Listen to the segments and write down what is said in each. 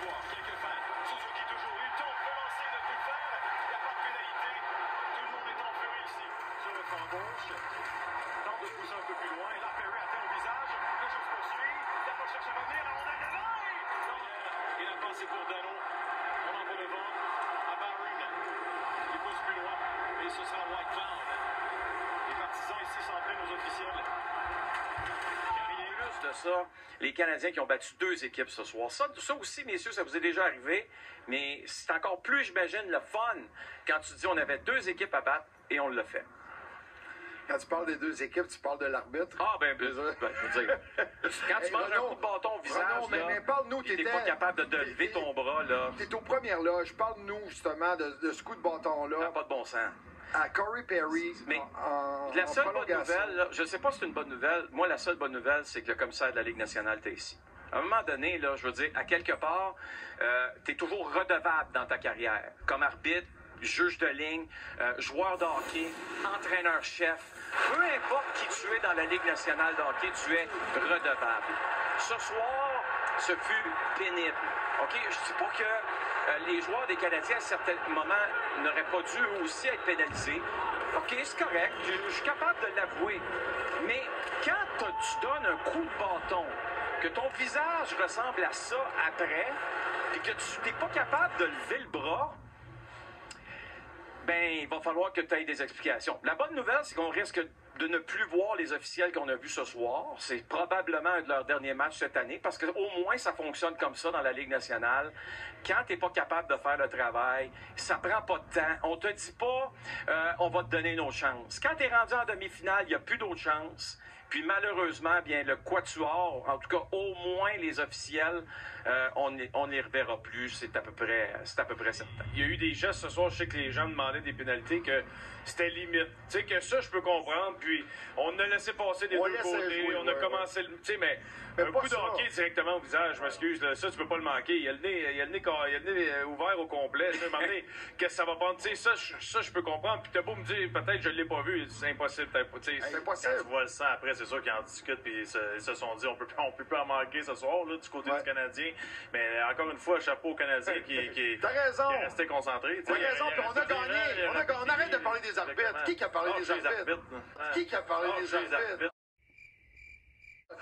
joueurs. Quelques fans. Suzuki toujours. Il tente de lancer, ne peut faire. Il n'y a pas de pénalité. Tout le monde est en furie ici. Sur le flanc gauche. Tente de pousser un peu plus loin. Et là, Perry atteint au visage. Le jeu se poursuit. La pas cherche à revenir. La rondelle devant. Et la passe est pour Dano. On envoie le vent à Barron. Il pousse plus loin. Et ce sera White Cloud. Les partisans ici s'entraînent aux officiels. De ça, les Canadiens qui ont battu 2 équipes ce soir. Ça aussi, messieurs, ça vous est déjà arrivé, mais c'est encore plus, j'imagine, le fun quand tu dis on avait 2 équipes à battre et on l'a fait. Quand tu parles des 2 équipes, tu parles de l'arbitre. Ah, je veux dire, quand tu manges un coup de bâton au visage, mais parle-nous, t'es pas capable de lever ton bras, là. T'es aux premières loges. Parle-nous, justement, de ce coup de bâton-là. Ça n'a pas de bon sens. À Corey Perry, mais la seule bonne nouvelle, là, je ne sais pas si c'est une bonne nouvelle, moi la seule bonne nouvelle, c'est que le commissaire de la Ligue nationale était ici. À un moment donné, là, je veux dire, à quelque part, tu es toujours redevable dans ta carrière, comme arbitre, juge de ligne, joueur de hockey, entraîneur-chef, peu importe qui tu es dans la Ligue nationale de hockey, tu es redevable. Ce soir, ce fut pénible. OK? Je ne dis pas que les joueurs des Canadiens, à certains moments, n'auraient pas dû aussi être pénalisés. OK, c'est correct. Je suis capable de l'avouer. Mais quand tu donnes un coup de bâton, que ton visage ressemble à ça après, et que tu n'es pas capable de lever le bras, ben, il va falloir que tu aies des explications. La bonne nouvelle, c'est qu'on risque de ne plus voir les officiels qu'on a vus ce soir. C'est probablement un de leurs derniers matchs cette année, parce qu'au moins, ça fonctionne comme ça dans la Ligue nationale. Quand tu n'es pas capable de faire le travail, ça prend pas de temps. On te dit pas, on va te donner une autre chance. Quand tu es rendu en demi-finale, il n'y a plus d'autre chance. Puis malheureusement, bien le quatuor, en tout cas au moins les officiels, on ne les reverra plus. C'est à peu près certain. Il y a eu des gestes ce soir, je sais que les gens demandaient des pénalités, que c'était limite. Tu sais, que ça, je peux comprendre. Puis on a laissé passer des 2 côtés. On a commencé, tu sais, mais un coup de hockey directement au visage, je m'excuse, là, ça, tu peux pas le manquer. Il y a le nez ouvert au complet. Tu sais, qu'est-ce que ça va prendre? Tu sais, ça, je peux comprendre. Puis t'as beau me dire, peut-être je l'ai pas vu, c'est impossible. C'est impossible. Quand tu vois le sang après, c'est sûr qu'ils en discutent. Puis ils se sont dit, on peut plus en manquer ce soir, là, du côté du Canadien. Mais encore une fois, chapeau au Canadien qui est resté concentré. T'as raison, puis on a gagné. On arrête de parler des arbitres. Qui a parlé des arbitres? Qui a parlé des arbitres?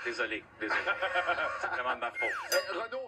Désolé. C'est vraiment de ma faute. Renaud,